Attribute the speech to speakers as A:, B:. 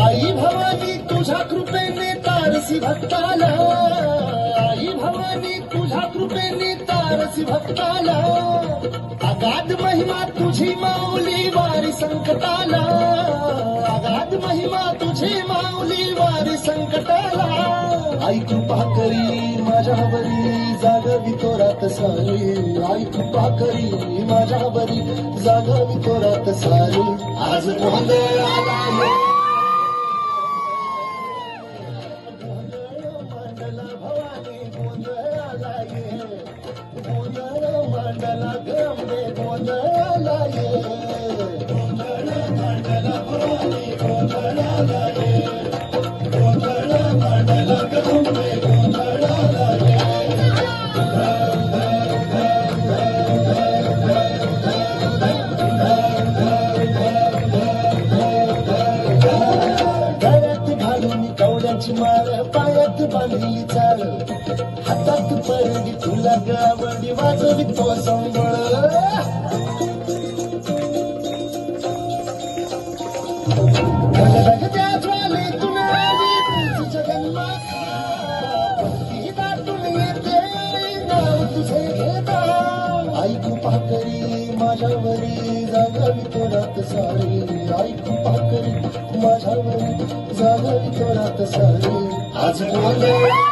A: आई भवानी तुझ्या कृपेने तारसी भक्ताला, आई भवानी तुझ्या कृपेने तारसी भक्ताला, अगाध महिमा तुझी माऊली वारी संकटाला, अगाध महिमा तुझी माऊली वारी संकटाला. आई कृपा करी माझ्यावरी जागवी तोरात सारी, आई कृपा करी माझ्यावरी जागवी तोरात सारी. आज गोंधळ आला भवानी गोंधळाला ये, गोंधळ मांडला गंगे गोंधळाला ये, गोंधळ मांडला भवानी गोंधळाला ये, गोंधळ मांडला गंगे गोंधळाला ये. गळ्यात घालून कवड्याची माळ, पायात बांधली चाल, हातात परडी तुला गावडी वाजवी तो संबळ. गगगत्या ज्वालेतून आली तुझी जगन्माता, भक्ती दाटून येते नाव तुझे घेता. आई कृपा करी माझ्यावरी जागावी तोरात सारी, आई कृपा करी माझ्यावरी जागावी तोरात सारी. आज गोंधळ